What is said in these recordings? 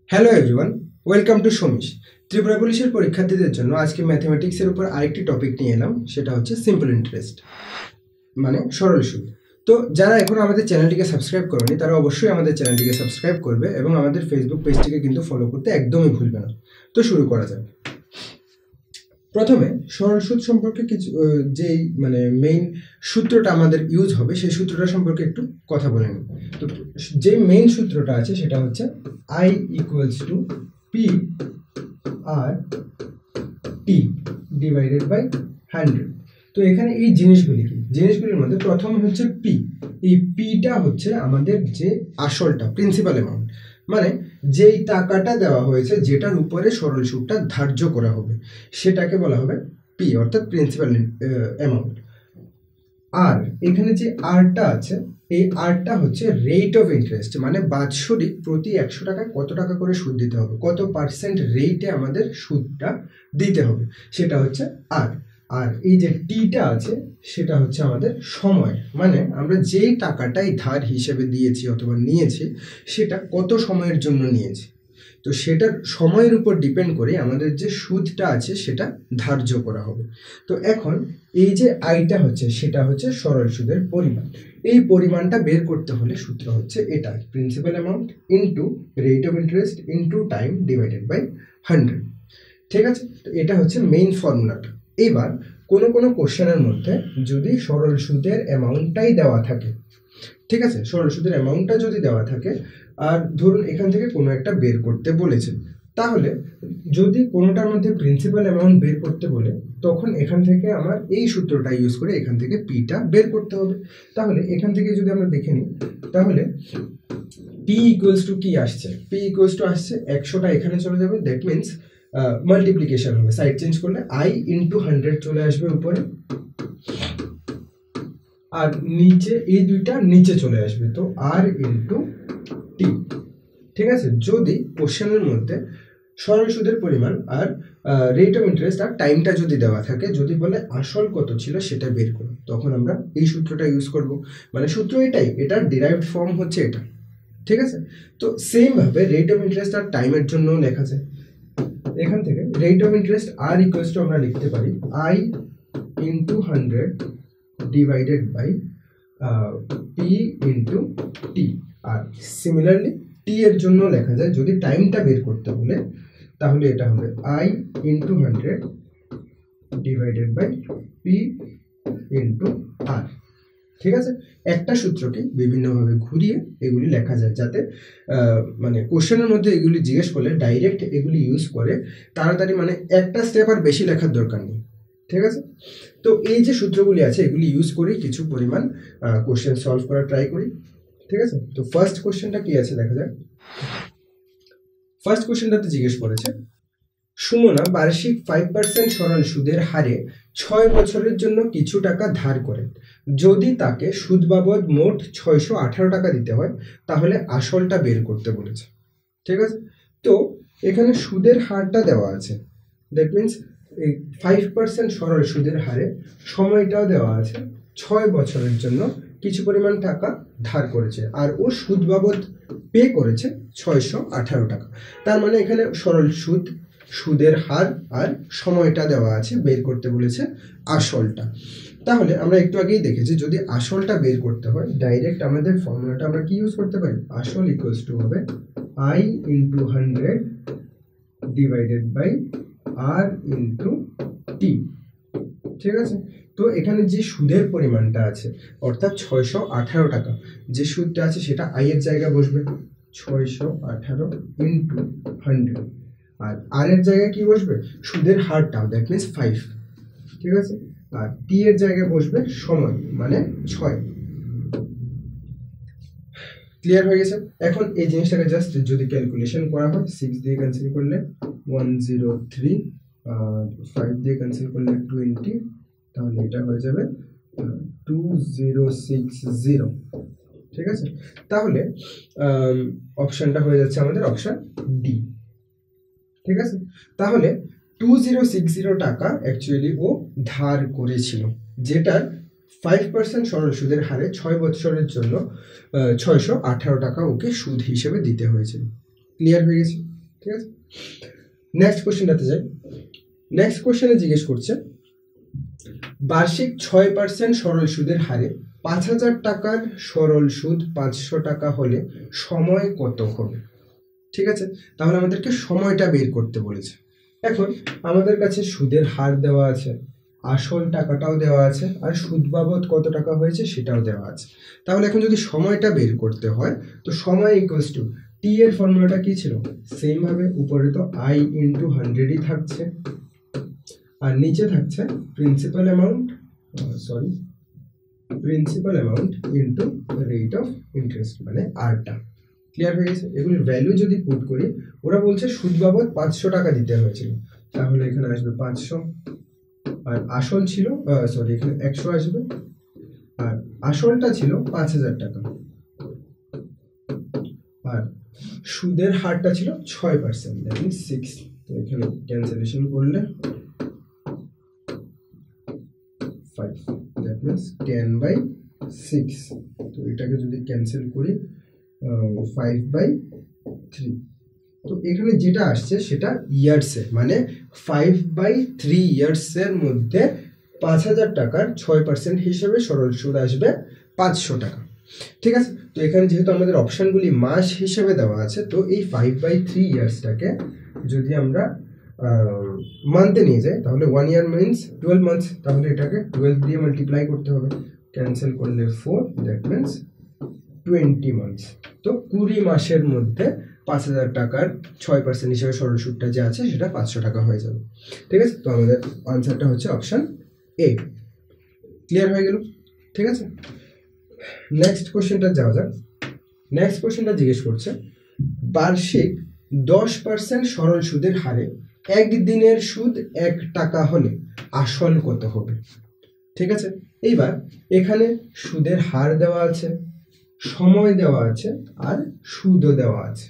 Hello everyone, welcome to সমীশ। ত্রিপুরা পুলিশের পরীক্ষার্থীদের জন্য আজকে ম্যাথমেটিক্সের উপর আরেকটি টপিক নিয়ে এলাম, সেটা হচ্ছে সিম্পল ইন্টারেস্ট মানে সরল সুদ। তো যারা এখন আমাদের চ্যানেলটিকে সাবস্ক্রাইব করেনি তারা অবশ্যই আমাদের চ্যানেলটিকে সাবস্ক্রাইব করবে এবং আমাদের ফেসবুক পেজটিকে কিন্তু ফলো করতে একদমই ভুলবে না। তো শুরু করা যাক। প্রথমে সরল সুদ সম্পর্কে কিছু যেই মেইন সূত্রটা আমাদের ইউজ হবে সেই সূত্রটা সম্পর্কে একটু কথা বলে নিই। তো যে মেইন সূত্রটা আছে সেটা হচ্ছে I equals to P R T divided by 100। তো এখানে এই জিনিসগুলির মধ্যে প্রথম হচ্ছে পি। এই পিটা হচ্ছে আমাদের যে আসলটা, প্রিন্সিপাল অ্যামাউন্ট, মানে যেই টাকাটা দেওয়া হয়েছে যেটার উপরে সরল সুদটা ধার্য করা হবে সেটাকে বলা হবে পি, অর্থাৎ প্রিন্সিপাল অ্যামাউন্ট। আর এখানে যে আরটা আছে, এই আরটা হচ্ছে রেট অফ ইন্টারেস্ট, মানে বাৎসরিক প্রতি 100 টাকায় কত টাকা করে সুদ দিতে হবে, কত পার্সেন্ট রেটে আমাদের সুদটা দিতে হবে, সেটা হচ্ছে আর। আর এই যে টিটা আছে সেটা হচ্ছে আমাদের সময়, মানে আমরা যেই টাকাটাই ধার হিসেবে দিয়েছি অথবা নিয়েছি সেটা কত সময়ের জন্য নিয়েছি। তো সেটার সময়ের উপর ডিপেন্ড করে আমাদের যে সুদটা আছে সেটা ধার্য করা হবে। তো এখন এই যে আইটা হচ্ছে সেটা হচ্ছে সরল সুদের পরিমাণ। এই পরিমাণটা বের করতে হলে সূত্র হচ্ছে এটা, principal amount into rate of interest into time divided by 100। ঠিক আছে, তো এটা হচ্ছে মেইন ফর্মুলাটা। এবার কোনো কোশ্চেনের মধ্যে যদি সরল সুদের অ্যামাউন্টটাই দেওয়া থাকে, ঠিক আছে, সরল সুদের অ্যামাউন্টটা যদি দেওয়া থাকে আর ধরুন এখান থেকে কোনো একটা বের করতে বলেছে, তাহলে যদি কোনোটার মধ্যে প্রিন্সিপাল অ্যামাউন্ট বের করতে বলে তখন এখান থেকে আমার এই সূত্রটা ইউজ করে এখান থেকে পিটা বের করতে হবে। তাহলে এখান থেকে যদি আমরা দেখে নিই তাহলে পি ইকুয়ালস টু কি আসছে, পি ইকুয়ালস টু আসছে 100টা এখানে চলে যাবে, দ্যাট মিনস মাল্টিপ্লিকেশন হবে, সাইড চেঞ্জ করলে আই ইন্টু 100 চলে আসবে উপরে আর নিচে এই দুইটা নিচে চলে আসবে, তো আর ইন্টু টি। ঠিক আছে, যদি কোশ্চেনের মধ্যে সরল সুদের পরিমাণ আর রেট অফ ইন্টারেস্ট আর টাইমটা যদি দেওয়া থাকে, যদি বলে আসল কত ছিল সেটা বের করো, তখন আমরা এই সূত্রটা ইউজ করব। মানে সূত্র এটাই, এটার ডিরাইভড ফর্ম হচ্ছে এটা। ঠিক আছে, তো সেম ভাবে রেট অফ ইন্টারেস্ট আর টাইমের জন্য লেখা যায়। এখান থেকে rate of interest R equals to আমরা লিখতে পারি I into 100 divided by P into T. আর সিমিলারলি টি এর জন্য লেখা যায়, যদি টাইমটা বের করতে বলে তাহলে এটা হবে I into 100 divided by P into R. ঠিক আছে, একটা সূত্রকে বিভিন্নভাবে ঘুরিয়ে এগুলি লেখা যায় যাতে মানে কোশ্চেনের মধ্যে এগুলি জিজ্ঞেস করলে ডাইরেক্ট এগুলি ইউজ করে তাড়াতাড়ি, মানে একটা স্টেপ আর বেশি লেখার দরকার নেই। ঠিক আছে, তো এই যে সূত্রগুলি আছে এগুলি ইউজ করে কিছু পরিমাণ কোশ্চেন সলভ করার ট্রাই করি। ঠিক আছে, তো ফার্স্ট কোশ্চেনটা কি আছে দেখা যাক। ফার্স্ট কোশ্চেনটাতে জিজ্ঞেস করেছে সুমনা বার্ষিক 5% সরল সুদের হারে 6 বছরের জন্য কিছু টাকা ধার করেন। যদি তাকে সুদ বাবদ মোট 618 টাকা দিতে হয় তাহলে আসলটা বের করতে বলেছে। ঠিক আছে, তো এখানে সুদের হারটা দেওয়া আছে, দ্যাট মিনস এই 5% সরল সুদের হারে সময়টাও দেওয়া আছে, 6 বছরের জন্য কিছু পরিমাণ টাকা ধার করেছে আর ও সুদ বাবদ পে করেছে 618 টাকা। তার মানে এখানে সরল সুদের হার আর সময়টা দেওয়া আছে, বের করতে বলেছে আসলটা। তাহলে আমরা একটু আগেই দেখেছি যদি আসলটা বের করতে হয় ডাইরেক্ট আমাদের ফর্মুলাটা আমরা কি ইউজ করতে পারি, আসল ইকুয়ালস টু হবে I into 100 divided by R into T. ঠিক আছে, তো এখানে যে সুদের পরিমাণটা আছে অর্থাৎ 618 টাকা, যে সুদটা আছে সেটা আই এর জায়গায় বসবে 618 ইন্টু 100, আর আর এর জায়গায় কি বসবে সুদের হারটা, দ্যাট মিনস 5। ঠিক আছে, আর টি এর জায়গায় বসবে সময় মানে 6। ক্লিয়ার হয়ে গেছে? এখন এই জিনিসটাকে জাস্ট যদি ক্যালকুলেশন করা হয় 6 দিয়ে ক্যান্সেল করলে 103, 5 দিয়ে ক্যান্সেল করলে 20, তাহলে এটা হয়ে যাবে 2060। ঠিক আছে, তাহলে অপশনটা হয়ে যাচ্ছে আমাদের অপশন ডি। ঠিক আছে, তাহলে 2060 টাকা অ্যাকচুয়ালি ও ধার করেছিল, যেটার 5% সরল সুদের হারে 6 বছরের জন্য 618 টাকা ওকে সুদ হিসেবে দিতে হয়েছিল। ক্লিয়ার হয়ে গেছে? ঠিক আছে, নেক্সট কোশ্চেনটাতে যাই। নেক্সট কোশ্চেনে জিজ্ঞেস করছে বার্ষিক 6% সরল সুদের হারে 5,000 টাকার সরল সুদ 500 টাকা হলে সময় কত হবে? ঠিক আছে, তাহলে আমাদেরকে সময়টা বের করতে বলেছে। এখন আমাদের কাছে সুদের হার দেওয়া আছে, আসল টাকাটাও দেওয়া আছে, আর সুদ বাবদ কত টাকা হয়েছে সেটাও দেওয়া আছে। তাহলে এখন যদি সময়টা বের করতে হয় তো সময় ইকুয়ালস টু টি এর ফর্মুলাটা কি ছিল, সেম ভাবে উপরে তো আই ইন্টু 100ই থাকছে, আর নিচে থাকছে principal amount into rate of interest মানে আরটা। ক্লিয়ার হয়ে গেছে? এগুলির ভ্যালু যদি পুট করি, ওরা বলছে সুদ বাবদ 500 টাকা দিতে হয়েছিল, তাহলে এখানে আসবে 500, আর আসল ছিল এখানে 100 আসবে, আর আসলটা ছিল 5,000 টাকা, আর সুদের হারটা ছিল 6%, দ্যাট মিন্স 6। তো এখানে ক্যান্সেলেশন করলে 5, দ্যাট মিন্স 10/6। তো এটাকে যদি ক্যান্সেল করি 5/3। তো এখানে যেটা আসছে সেটা ইয়ার্সে, মানে 5/3 ইয়ার্সের মধ্যে 5,000 টাকার 6% হিসেবে সরল সুদ আসবে 500 টাকা। ঠিক আছে, তো এখানে যেহেতু আমাদের অপশানগুলি মাস হিসেবে দেওয়া আছে, তো এই 5/3 ইয়ার্সটাকে যদি আমরা মান্থে নিয়ে যাই তাহলে 1 ইয়ার মিনস 12 মান্থস, তাহলে এটাকে 12 দিয়ে মাল্টিপ্লাই করতে হবে, ক্যান্সেল করলে 4, দ্যাট মিনস 20 মান্থস। তো 20 মাসের মধ্যে 5,000 টাকার 6% হিসেবে সরল সুদটা যে আছে সেটা 500 টাকা হয়ে যাবে। ঠিক আছে, তো আমাদের আনসারটা হচ্ছে অপশান এ। ক্লিয়ার হয়ে গেল? ঠিক আছে, নেক্সট কোশ্চেনটা যাওয়া যাক। নেক্সট কোশ্চেনটা জিজ্ঞেস করছে বার্ষিক 10% সরল সুদের হারে একদিনের সুদ 1 টাকা হলে আসল কত হবে? ঠিক আছে, এইবার এখানে সুদের হার দেওয়া আছে, সময় দেওয়া আছে, আর সুদও দেওয়া আছে।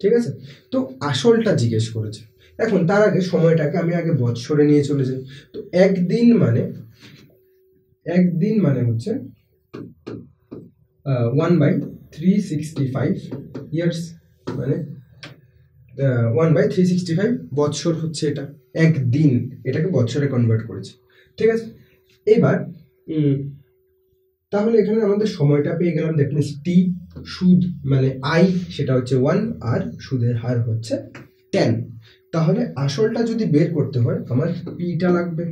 ঠিক আছে, তো আসলটা জিজ্ঞেস করেছে। এখন তার আগে সময়টাকে আমি আগে বৎসরে নিয়ে চলে যাই। তো একদিন মানে হচ্ছে 1/365 ইয়ার্স, মানে 1/365 বৎসর হচ্ছে এটা, একদিন, এটাকে বৎসরে কনভার্ট করেছে। ঠিক আছে, এবার তাহলে এখানে আমাদের সময়টা পেয়ে গেলাম, দ্যাট মিনস টি, সুদ মানে আই সেটা হচ্ছে 1, আর সুদের হার হচ্ছে 10। তাহলে আসলটা যদি বের করতে হয় আমার পিটা লাগবে,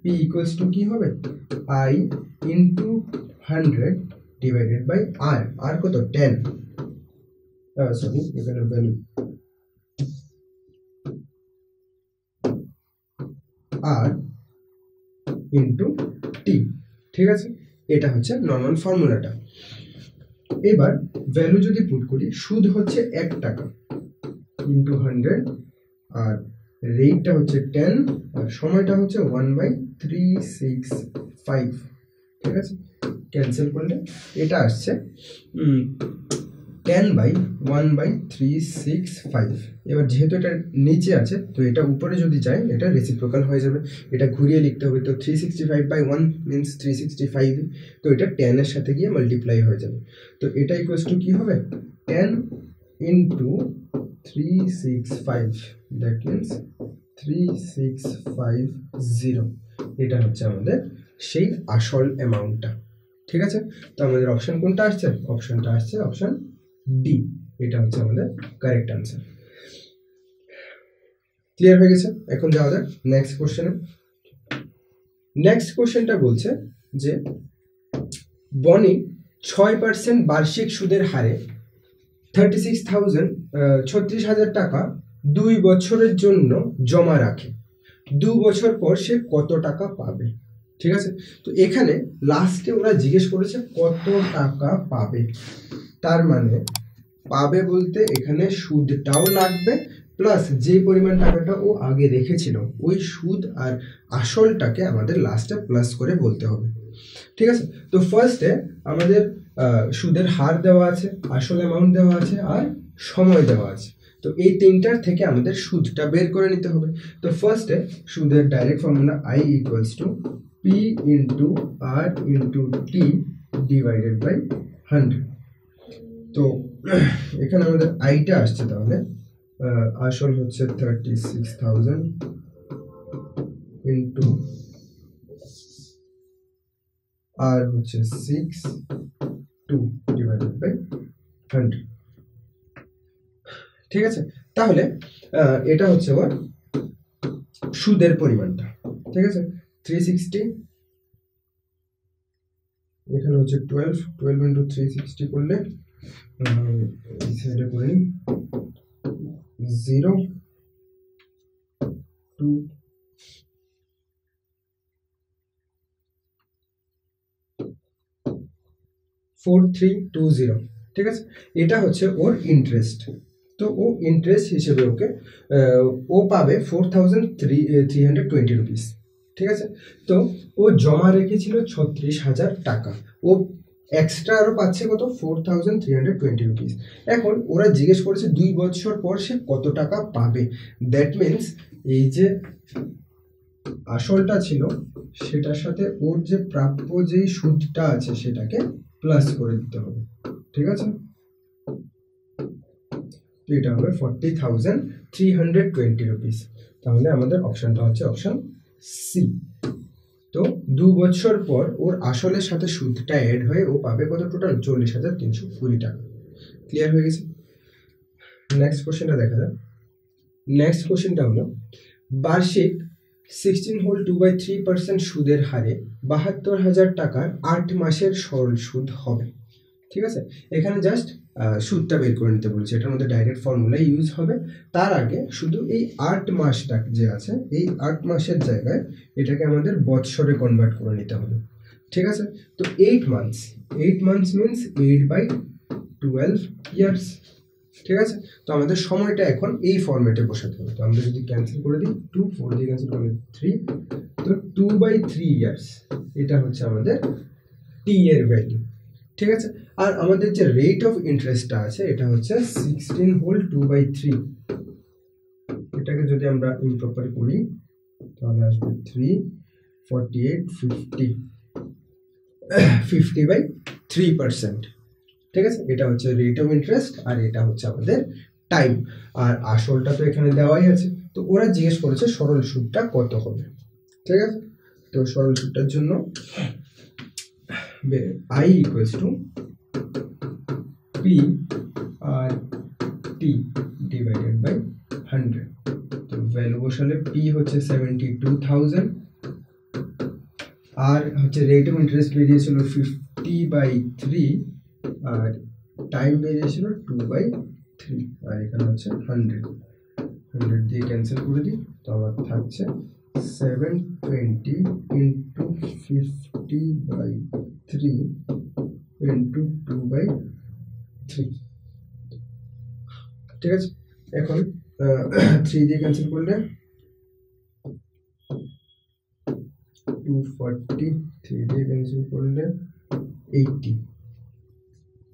পি ইকুয়ালস টু কি হবে, আই ইন্টু 100 ডিভাইডেড বাই আর, আর কত 10, এখানে ভ্যালু আর ইন্টু টি। ঠিক আছে, এটা হচ্ছে নর্মাল ফর্মুলাটা। এবার ভ্যালু যদি পুট করি, সুদ হচ্ছে 1 টাকা ইন্টু 100, আর রেটটা হচ্ছে 10, আর সময়টা হচ্ছে 1/365। ঠিক আছে, ক্যান্সেল করলে এটা আসছে 10/1/365। এবার যেহেতু এটা নিচে আছে তো এটা উপরে যদি যায় এটা রেসিপ্রোকাল হয়ে যাবে, এটা ঘুরিয়ে লিখতে হবে। তো 365/1 মিনস 365, তো এটা 10 এর সাথে গিয়ে মাল্টিপ্লাই হয়ে যাবে। তো এটা ইকুয়ালস টু কি হবে, 10 ইন্টু 365, দ্যাট মিনস 3650। এটা হচ্ছে আমাদের সেই আসল অ্যামাউন্টটা। ঠিক আছে, তো আমাদের অপশন কোনটা আসছে, অপশনটা আসছে অপশন ডি, এটা হচ্ছে আমাদের কারেক্ট আনসার। ক্লিয়ার হয়ে গেছে? এখন যাওয়া যাক নেক্সট কোশ্চেনে। নেক্সট কোশ্চেনটা বলছে যে বনি 6% বার্ষিক সুদের হারে 36,000 টাকা 2 বছরের জন্য জমা রাখে, 2 বছর পর সে কত টাকা পাবে? ঠিক আছে, তো এখানে লাস্টে ওরা জিজ্ঞেস করেছে কত টাকা পাবে, তার মানে পাবে বলতে এখানে সুদটাও লাগবে, প্লাস যে পরিমাণ টাকাটা ও আগে রেখেছিল ওই সুদ আর আসলটাকে আমাদের লাস্টে প্লাস করে বলতে হবে। ঠিক আছে, তো ফার্স্টে আমাদের সুদের হার দেওয়া আছে, আসল অ্যামাউন্ট দেওয়া আছে, আর সময় দেওয়া আছে। তো এই তিনটার থেকে আমাদের সুদটা বের করে নিতে হবে। তো ফার্স্টে সুদের direct formula I equals to P into R into T divided by 100। তো এখানে আমাদের আইটা আসছে তাহলে আসল হচ্ছে 36,000 ইন্টু আর হচ্ছে 6 ডিভাইডেড বাই 100। ঠিক আছে, তাহলে এটা হচ্ছে ওর সুদের পরিমাণটা। ঠিক আছে, 360, এখানে হচ্ছে 12 ইন্টু 360 করলে এই সাইডে করে নিই 0 2 4320। ঠিক আছে, এটা হচ্ছে ওর ইন্টারেস্ট। তো ও ইন্টারেস্ট হিসেবে ওকে ও পাবে 4,320 রুপিস। ঠিক আছে, তো ও জমা রেখেছিল 36,000 টাকা, ও এক্সট্রা আরও পাচ্ছে কত 4,320 রুপিস। এখন ওরা জিজ্ঞেস করেছে 2 বছর পর সে কত টাকা পাবে। দ্যাট মিনস এই যে আসলটা ছিল সেটার সাথে ওর যে প্রাপ্য যেই সুদটা আছে সেটাকে প্লাস করে দিতে হবে। ঠিক আছে, তো এটা হবে 40,320 রুপিস। তাহলে আমাদের অপশনটা হচ্ছে অপশন সি। তো 2 বছর পর ওর আসলের সাথে সুদটা অ্যাড হয়ে ও পাবে কত, টোটাল 40,320 টাকা। ক্লিয়ার হয়ে গেছে? নেক্সট কোশ্চেনটা দেখা যাক। নেক্সট কোশ্চেনটা হলো বার্ষিক 16 হোল 2/3% সুদের হারে 72,000 টাকার 8 মাসের সরল সুদ হবে। ঠিক আছে, এখানে জাস্ট সুদটা বের করে নিতে বলছে, এটার মধ্যে ডাইরেক্ট ফর্মুলা ইউজ হবে। তার আগে শুধু এই 8 মাসটা যে আছে এই 8 মাসের জায়গায় এটাকে আমাদের বৎসরে কনভার্ট করে নিতে হবে। ঠিক আছে, তো 8 মান্থস মিনস 8/12 ইয়ার্স। ঠিক আছে, তো আমাদের সময়টা এখন এই ফরম্যাটে বসাতে হবে। তো আমরা যদি ক্যান্সেল করে দিই 2 4 দিয়ে ক্যান্সেল করলে 3, তো 2/3 ইয়ার্স এটা হচ্ছে আমাদের টি এর ভ্যালু। ঠিক আছে, আর আমাদের যে রেট অফ ইন্টারেস্টটা আছে এটা হচ্ছে 16 হোল 2/3। এটাকে যদি আমরা ইমপ্রপার করি তাহলে আসবে 3 48 50/3%। ঠিক আছে, এটা হচ্ছে রেট অফ ইন্টারেস্ট আর এটা হচ্ছে আমাদের টাইম। আর আসলটা তো এখানে দেওয়াই আছে, তো ওরা জিজ্ঞেস করেছে সরল সুদটা কত হবে। ঠিক আছে, তো সরল সুদটার জন্য I equals to P R T divided by 100। তো ভ্যালু বসালে P হচ্ছে 72,000 আর হচ্ছে রেট অফ ইন্টারেস্ট বেরিয়েছিল 50/3 আর টাইম বেরিয়েছিল 2/3 আর এখানে হচ্ছে 100 দিয়ে ক্যান্সেল করে দিই। তো আমার থাকছে 720 into 50/3 into 2/3। ঠিক আছে, এখন 3 দিয়ে ক্যান্সেল করলে 240, 3 দিয়ে ক্যান্সেল করলে 80।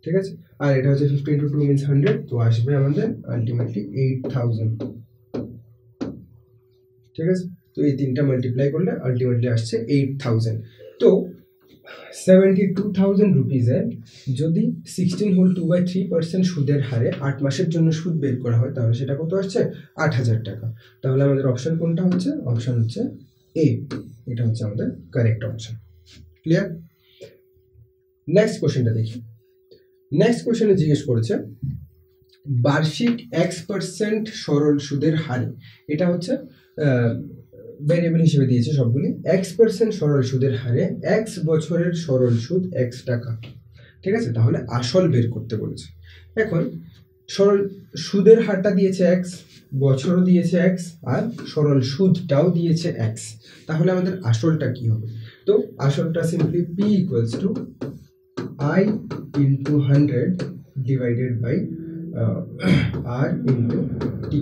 ঠিক আছে, আর এটা হচ্ছে 50 into 2 means 100, তো আসবে আমাদের আলটিমেটলি 8,000। ঠিক আছে, তো এই তিনটা মাল্টিপ্লাই করলে আলটিমেটলি আসছে 8,000। তো 72,000 রুপিজের যদি 16 হোল 2/3% সুদের হারে 8 মাসের জন্য সুদ বের করা হয় তাহলে সেটা কত আসছে 8,000 টাকা। তাহলে আমাদের অপশন কোনটা হচ্ছে, অপশন হচ্ছে এ, এটা হচ্ছে আমাদের কারেক্ট অপশন। ক্লিয়ার? নেক্সট কোশ্চেনটা দেখি। নেক্সট কোশ্চেনে জিজ্ঞেস করেছে বার্ষিক X% সরল সুদের হারে, এটা হচ্ছে ভ্যারিয়েবল হিসেবে দিয়েছে সবগুলি। X% সরল সুদের হারে X বছরের সরল সুদ X টাকা। ঠিক আছে, তাহলে আসল বের করতে বলেছে। এখন সরল সুদের হারটা দিয়েছে X, বছরও দিয়েছে X আর সরল সুদটাও দিয়েছে X, তাহলে আমাদের আসলটা কি হবে? তো আসলটা simply P equals to I into 100 divided by R into T।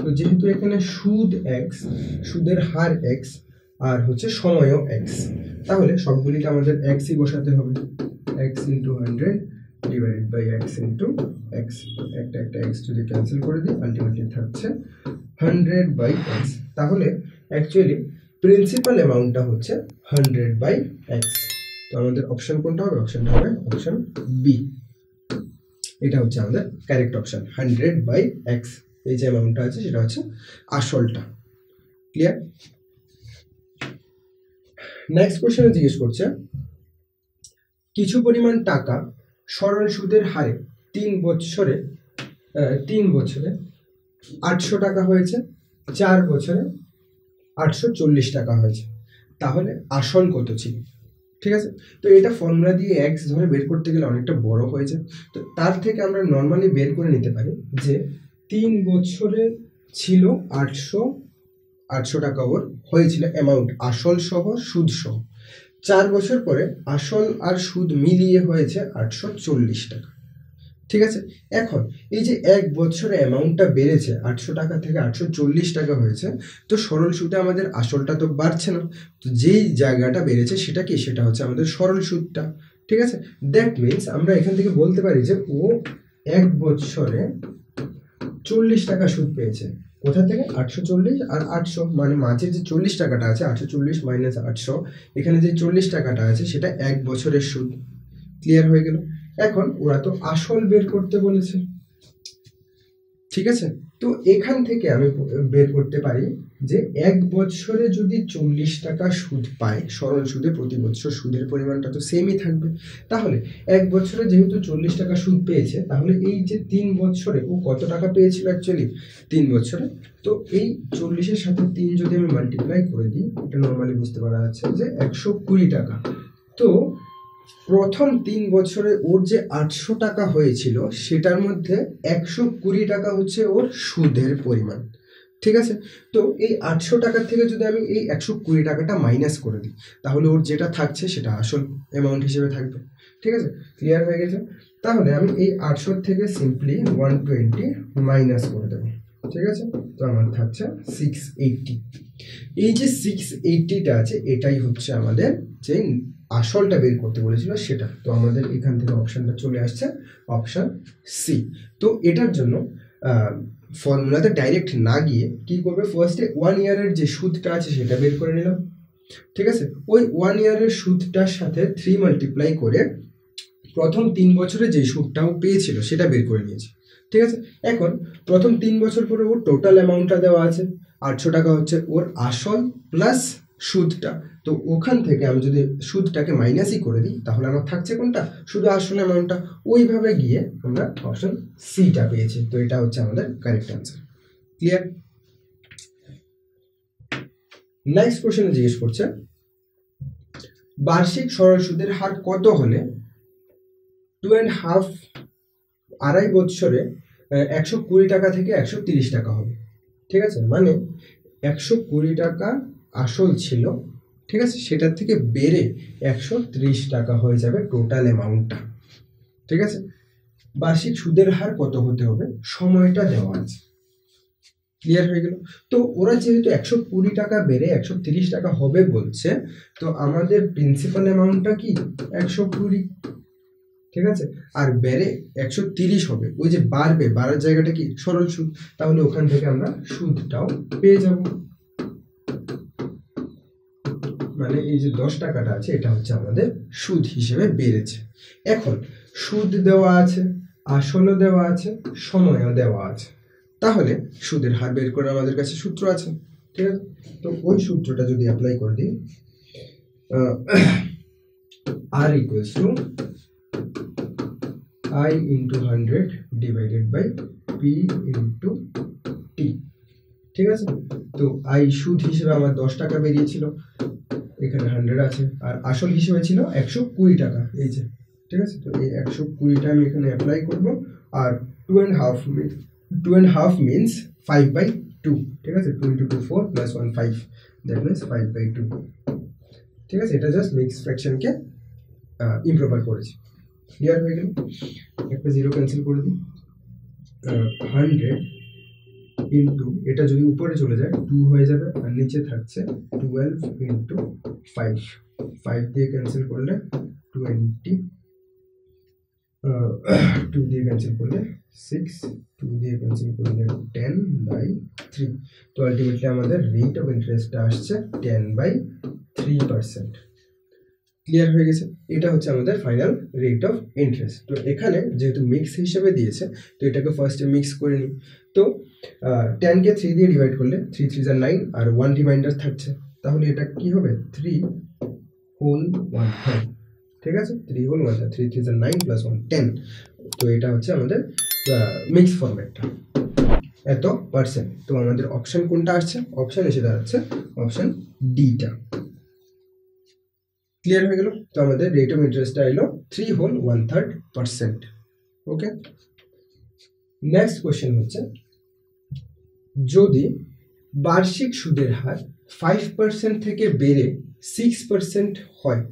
তো যেহেতু এখানে সুদ X, সুদের হার X আর হচ্ছে সময়ও X, তাহলে সবগুলিকে আমাদের Xই বসাতে হবে। X into 100 divided by X into X, একটা X যদি ক্যান্সেল করে দিই আলটিমেটলি থাকছে 100/X। তাহলে অ্যাকচুয়ালি প্রিন্সিপাল অ্যামাউন্টটা হচ্ছে 100/X। তো আমাদের অপশন কোনটা হবে? অপশনটা হবে অপশন বি, এটা হচ্ছে আমাদের কারেক্ট অপশন 100/X। এই যে অ্যামাউন্টটা আছে সেটা হচ্ছে আসলটা। ক্লিয়ার? নেক্সট কোশ্চেনে জিজ্ঞেস করছে কিছু পরিমাণ টাকা সরল সুদের হারে 3 বছরে 800 টাকা হয়েছে, 4 বছরে 840 টাকা হয়েছে, তাহলে আসল কত ছিল? ঠিক আছে, তো এটা ফর্মুলা দিয়ে এক্স ধরে বের করতে গেলে অনেকটা বড় হয়ে যায়। তো তার থেকে আমরা নর্মালি বের করে নিতে পারি যে 3 বছরে ছিল 800 টাকা ওর হয়েছিল অ্যামাউন্ট, আসল সহ সুদ সহ। 4 বছর পরে আসল আর সুদ মিলিয়ে হয়েছে 840 টাকা। ঠিক আছে, এখন এই যে 1 বছরে অ্যামাউন্টটা বেড়েছে 800 টাকা থেকে 840 টাকা হয়েছে, তো সরল সুদে আমাদের আসলটা তো বাড়ছে না, তো যেই জায়গাটা বেড়েছে সেটা কি? সেটা হচ্ছে আমাদের সরল সুদটা। ঠিক আছে, দ্যাট মিনস আমরা এখান থেকে বলতে পারি যে ও 1 বছরে 40 টাকা সুদ পেয়েছে। কোথা থেকে? 840 আর 800, মানে মাঝে যে 40 টাকাটা আছে 840 মাইনাস 800, এখানে যে 40 টাকাটা আছে সেটা 1 বছরের সুদ। ক্লিয়ার হয়ে গেল? এখন ওরা তো আসল বের করতে বলেছে, ঠিক আছে, তো এখান থেকে আমি বের করতে পারি যে 1 বছরে যদি 40 টাকা সুদ পায় সরল সুদে, প্রতি বছর সুদের পরিমাণটা তো সেমই থাকবে। তাহলে 1 বছরে যেহেতু 40 টাকা সুদ পেয়েছে, তাহলে এই যে 3 বছরে ও কত টাকা পেয়েছিল অ্যাকচুয়ালি 3 বছরে, তো এই 40-এর সাথে 3 যদি আমি মাল্টিপ্লাই করে দিই, এটা নর্মালি বুঝতে পারা যাচ্ছে যে 120 টাকা। তো প্রথম 3 বছরে ওর যে 800 টাকা হয়েছিল সেটার মধ্যে 120 টাকা হচ্ছে ওর সুদের পরিমাণ। ঠিক আছে, তো এই 800 টাকার থেকে যদি আমি এই 120 টাকাটা মাইনাস করে দিই, তাহলে ওর যেটা থাকছে সেটা আসল অ্যামাউন্ট হিসেবে থাকবে। ঠিক আছে, ক্লিয়ার হয়ে গেছে? তাহলে আমি এই 800 থেকে সিম্পলি 120 মাইনাস করে দেবো। ঠিক আছে, তো আমার থাকছে 680। এই যে 680টা আছে এটাই হচ্ছে আমাদের যে আসলটা বের করতে বলেছিল সেটা। তো আমাদের এখান থেকে অপশনটা চলে আসছে অপশন সি। তো এটার জন্য ফর্মুলাতে ডাইরেক্ট না গিয়ে কি করবে, ফার্স্টে 1 ইয়ারের যে সুদটা আছে সেটা বের করে নিলাম। ঠিক আছে, ওই 1 ইয়ারের সুদটার সাথে 3 মাল্টিপ্লাই করে প্রথম 3 বছরে যে সুদটাও পেয়েছিল সেটা বের করে নিয়েছি। ঠিক আছে, এখন প্রথম 3 বছর পরে ওর টোটাল অ্যামাউন্টটা দেওয়া আছে 800 টাকা হচ্ছে ওর আসল প্লাস সুদটা। তো ওখান থেকে আমি যদি সুদটাকে মাইনাসই করে দিই তাহলে আমার থাকছে কোনটা? শুধু আসল অ্যামাউন্টটা। ওইভাবে গিয়ে আমরা অপশন সিটা পেয়েছি। তো এটা হচ্ছে আমাদের কারেক্ট অ্যান্সার। ক্লিয়ার? নেক্সট কোশ্চেনে জিজ্ঞেস করছে বার্ষিক সরল সুদের হার কত হলে 2.5 আড়াই বছরে 120 টাকা থেকে 130 টাকা হবে। ঠিক আছে, মানে 120 টাকা আসল ছিল, ঠিক আছে, সেটার থেকে বেড়ে 130 টাকা হয়ে যাবে টোটাল অ্যামাউন্টটা। ঠিক আছে, বার্ষিক সুদের হার কত হতে হবে, সময়টা দেওয়া আছে। ক্লিয়ার হয়ে গেল? তো ওরা যেহেতু 120 টাকা বেড়ে 130 টাকা হবে বলছে, তো আমাদের প্রিন্সিপাল অ্যামাউন্টটা কি 120, ঠিক আছে, আর বেড়ে 130 হবে, ওই যে বাড়বে, বাড়ার জায়গাটা কি সরল সুদ, তাহলে ওখান থেকে আমরা সুদটাও পেয়ে যাব। মানে এই যে 10 টাকাটা আছে এটা হচ্ছে আমাদের সুদ হিসেবে বেড়েছে। এখন সুদ দেওয়া আছে, আসলও দেওয়া আছে, সময়ও দেওয়া আছে, তাহলে সুদের হার বের করে আমাদের কাছে সূত্র আছে। ঠিক আছে, তো ওই সূত্রটা যদি অ্যাপ্লাই করে দিই, আর equals two I into 100 divided by P into T। ঠিক আছে, তো I সুদ হিসেবে আমার 10 টাকা বেরিয়েছিল, এখানে 100 আছে, আর আসল হিসেবে ছিল 120 টাকা, এই যে। ঠিক আছে, তো এই 120টা আমি এখানে অ্যাপ্লাই করব, আর 2.5 মিনস 5/2। ঠিক আছে, 2 into 2 4 plus 1 5, দ্যাট মিনস 5/2। ঠিক আছে, এটা জাস্ট মিক্স ফ্র্যাকশনকে ইমপ্রপার করেছি। ক্লিয়ার হয়ে গেল? একটা 0 ক্যান্সেল করে দিই, 100 ইন্টু, এটা যদি উপরে চলে যায় 2 হয়ে যাবে, আর নিচে থাকছে 12 ইন্টু 5, 5 দিয়ে ক্যান্সেল করলে 20, 2 দিয়ে ক্যান্সেল করলে 6, 2 দিয়ে ক্যান্সেল করলে 10/3। তো আলটিমেটলি আমাদের রেট অফ ইন্টারেস্টটা আসছে 10/3%। ক্লিয়ার হয়ে গেছে? এটা হচ্ছে আমাদের ফাইনাল রেট অফ ইন্টারেস্ট। তো এখানে যেহেতু মিক্স হিসেবে দিয়েছে, তো এটাকে ফার্স্টে মিক্স করে নিই। তো 10কে 3 দিয়ে ডিভাইড করলে 3 3 are 9 আর 1 রিমাইন্ডার থাকছে, তাহলে এটা কি হবে 3 হোল 1/3। ঠিক আছে, 3 হোল 1/3, 3 3 are 9 প্লাস 1 10। তো এটা হচ্ছে আমাদের মিক্স ফরম্যাটটা এত পার্সেন্ট। তো আমাদের অপশন কোনটা আসছে? অপশন এসে দাঁড়াচ্ছে অপশন ডিটা। ক্লিয়ার হয়ে গেল? তো আমাদের রেট অফ ইন্টারেস্টটা এলো 3 হোল 1/3%। ওকে, নেক্সট কোশ্চেন হচ্ছে, যদি বার্ষিক সুদের হার 5% থেকে বেড়ে 6% হয়,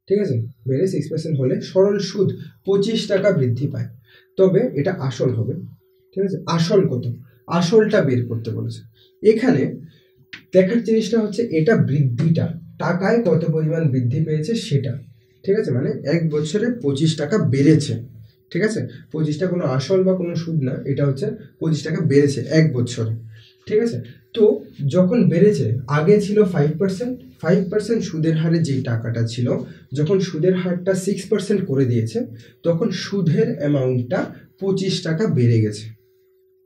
ঠিক আছে, বেড়ে 6% হলে সরল সুদ 25 টাকা বৃদ্ধি পায়, তবে এটা আসল হবে। ঠিক আছে, আসল কত? আসলটা বের করতে বলেছে। এখানে দেখার জিনিসটা হচ্ছে এটা বৃদ্ধিটা টাকায় কত পরিমাণ বৃদ্ধি পেয়েছে সেটা। ঠিক আছে, মানে 1 বছরে 25 টাকা বেড়েছে। ঠিক আছে, 25টা কোনো আসল বা কোনো সুদ না, এটা হচ্ছে 25 টাকা বেড়েছে 1 বছরে। ঠিক আছে, তো যখন বেড়েছে, আগে ছিল 5% সুদের হারে যেই টাকাটা ছিল, যখন সুদের হারটা 6% করে দিয়েছে, তখন সুদের অ্যামাউন্টটা 25 টাকা বেড়ে গেছে।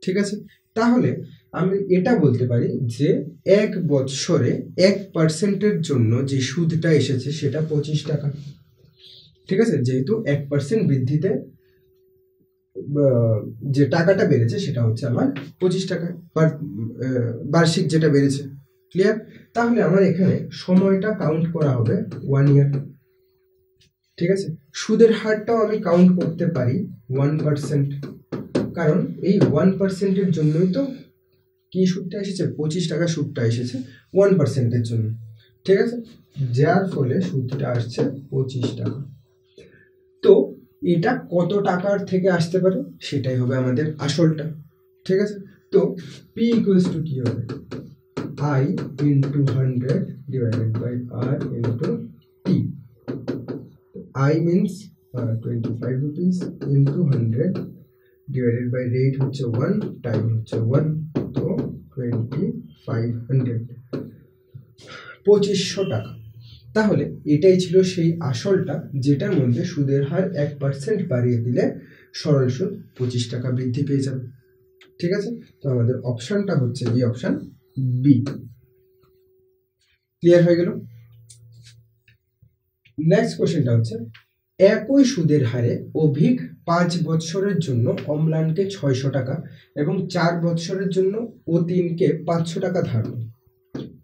ঠিক আছে, তাহলে আমি এটা বলতে পারি যে 1 বছরে 1%-এর জন্য যে সুদটা এসেছে সেটা 25 টাকা। ঠিক আছে, যেহেতু 1% বৃদ্ধিতে যে টাকাটা বেড়েছে সেটা হচ্ছে আমার 25 টাকা বার্ষিক যেটা বেড়েছে। ক্লিয়ার? তাহলে আমার এখানে সময়টা কাউন্ট করা হবে 1 ইয়ার। ঠিক আছে, সুদের হারটাও আমি কাউন্ট করতে পারি 1%, কারণ এই 1%-এর জন্যই তো কি সুদটা এসেছে, 25 টাকা সুদটা এসেছে 1%-এর জন্য। ঠিক আছে, যার ফলে সুদটা আসছে 25 টাকা। তো এটা কত টাকার থেকে আসতে পারে সেটাই হবে আমাদের আসলটা। ঠিক আছে, তো P ইকুয়ালস টু কি হবে, I into 100 divided by R into T। I means 25 rupees into 100 divided by rate হচ্ছে 1, টাইম হচ্ছে 1, তো 2500, 2500 টাকা। তাহলে এটাই ছিল সেই আসলটা, যেটার মধ্যে সুদের হার 1% বাড়িয়ে দিলে সরল সুদ 25 টাকা বৃদ্ধি পেয়ে যাবে। ঠিক আছে, তো আমাদের অপশনটা হচ্ছে এই অপশন বি। ক্লিয়ার হয়ে গেল? নেক্সট কোশ্চেনটা হচ্ছে, একই সুদের হারে অভিক 5 বছরের জন্য অম্লানকে 600 টাকা এবং 4 বছরের জন্য অতীনকে 500 টাকা ধার দেয়।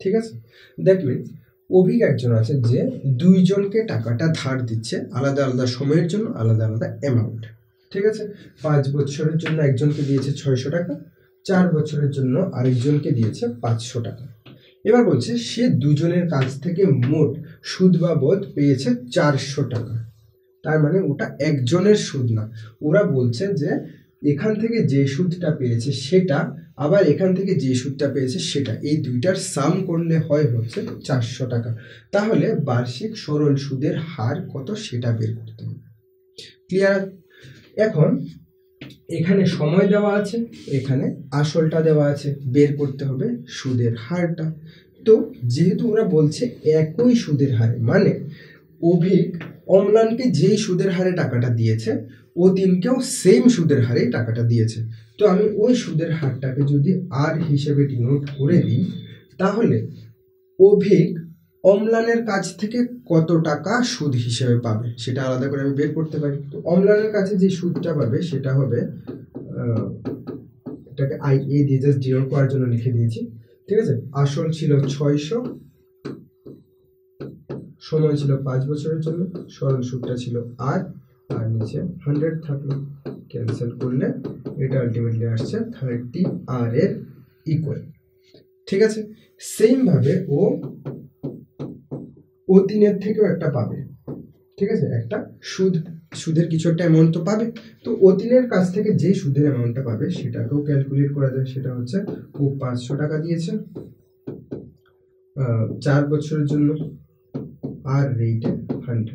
ঠিক আছে, দ্যাট মিনস অভিক একজন আছে যে দুইজনকে টাকাটা ধার দিচ্ছে, আলাদা আলাদা সময়ের জন্য আলাদা আলাদা অ্যামাউন্ট। ঠিক আছে, 5 বছরের জন্য একজনকে দিয়েছে 600 টাকা, 4 বছরের জন্য আরেকজনকে দিয়েছে 500 টাকা। এবার বলছে সে দুজনের কাছ থেকে মোট সুদ বাবদ পেয়েছে 400 টাকা। তার মানে ওটা একজনের সুদ না, ওরা বলছে যে এখান থেকে যে সুদটা পেয়েছে সেটা, আবার এখান থেকে যে সুদটা পেয়েছে সেটা, এই দুইটার সাম করলে হয় হচ্ছে 400 টাকা। তাহলে বার্ষিক সরল সুদের হার কত সেটা বের করতে হবে। ক্লিয়ার? এখন এখানে সময় দেওয়া আছে, এখানে আসলটা দেওয়া আছে, বের করতে হবে সুদের হারটা। তো যেহেতু ওরা বলছে একই সুদের হারে, মানে অভিক অম্লানকে যেই সুদের হারে টাকাটা দিয়েছে অতীনকেও সেম সুদের হারে টাকাটা দিয়েছে। তো আমি ওই সুদের হারটাকে যদি আর হিসেবে ডিনোট করে দিই, তাহলে অভিক অম্লানের কাছ থেকে কত টাকা সুদ হিসেবে পাবে সেটা আলাদা করে আমি বের করতে পারি। তো অম্লানের কাছে যে সুদটা পাবে সেটা হবে, এটাকে IA দিয়ে জাস্ট জিরো করার জন্য লিখে দিয়েছি। ঠিক আছে, আসল ছিল 600, সময় ছিল 5 বছরের জন্য, সরল সুদটা ছিল আর নিচে 100 থাকলো, ক্যান্সেল করলে এটা আলটিমেটলি আসছে 30 আর এর ইকুয়াল। ঠিক আছে, সেম ভাবে ও অতীনের থেকেও একটা পাবে। ঠিক আছে, একটা সুদের কিছু একটা অ্যামাউন্ট তো পাবে। তো অতীনের কাছ থেকে যে সুদের অ্যামাউন্টটা পাবে সেটাকেও ক্যালকুলেট করা যায়। সেটা হচ্ছে ও 500 টাকা দিয়েছে 4 বছরের জন্য, আর রেটে 100,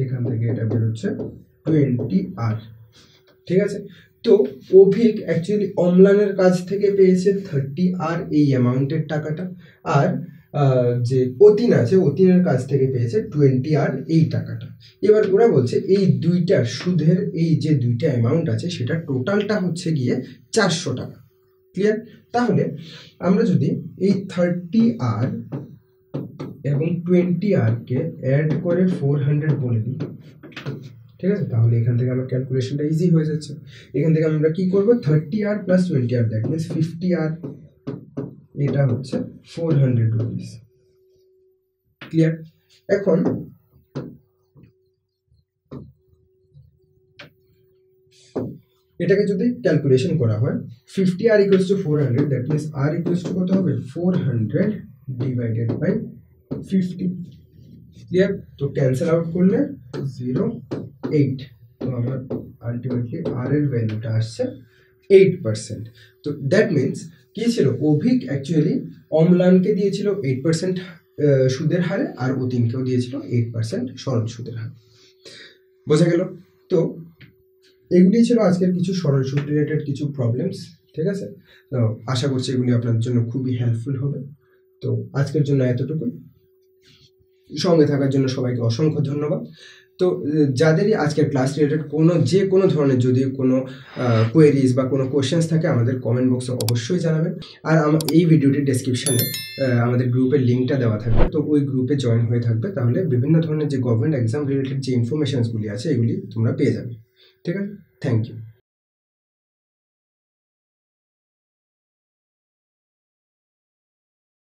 এখান থেকে এটা বেরোচ্ছে 20 আর। ঠিক আছে, তো অভিক অ্যাকচুয়ালি অম্লানের কাছ থেকে পেয়েছে 30 আর এই অ্যামাউন্টের টাকাটা, আর যে অতীন আছে, অতীনের কাছ থেকে পেয়েছে 20 আর এই টাকাটা। এবার ওরা বলছে এই দুইটার সুদের এই যে দুইটা অ্যামাউন্ট আছে সেটা টোটালটা হচ্ছে গিয়ে 400 টাকা। ক্লিয়ার? তাহলে আমরা যদি এই 30 আর এবং 20 আর কে অ্যাড করে 400 বলে দিই, ঠিক আছে, তাহলে এখান থেকে আমার ক্যালকুলেশনটা ইজি হয়ে যাচ্ছে। এখান থেকে আমরা কি করব, 30 আর প্লাস 20 আর, দ্যাট মিনস 50 আর, এটা হচ্ছে 400 রুপিস। ক্লিয়ার? এখন এটাকে যদি ক্যালকুলেশন করা হয়, 50 r equals to 400, that means r equals to কত হবে, 400 ডিভাইডেড বাই 50। ক্লিয়ার? তো ক্যান্সেল আউট করলে 0.8, তো আমার আলটিমেটলি আর এর ভ্যালুটা আসছে 8%। তো দ্যাট মিনস কি ছিল, অভিক অ্যাকচুয়ালি অম্লানকে দিয়েছিল 8% সুদের হারে, আর অতীনকেও দিয়েছিল 8% সরল সুদের হারে। বোঝা গেল? তো এগুলি ছিল আজকের কিছু সরল সুদ রিলেটেড কিছু প্রবলেমস। ঠিক আছে, তো আশা করছি এগুলি আপনার জন্য খুবই হেল্পফুল হবে। তো আজকের জন্য এতটুকুই। সঙ্গে থাকার জন্য সবাইকে অসংখ্য ধন্যবাদ। তো যাদেরই আজকের ক্লাস রিলেটেড যে কোনো ধরনের যদি কোনো কোয়েরিজ বা কোনো কোয়েশ্চেন্স থাকে আমাদের কমেন্ট বক্সে অবশ্যই জানাবেন। আর এই ভিডিওটির ডেসক্রিপশানে আমাদের গ্রুপের লিঙ্কটা দেওয়া থাকবে, তো ওই গ্রুপে জয়েন হয়ে থাকবে, তাহলে বিভিন্ন ধরনের যে গভর্নমেন্ট এক্সাম রিলেটেড যে ইনফরমেশনসগুলি আছে এগুলি তোমরা পেয়ে যাবে। ঠিক আছে, থ্যাংক ইউ।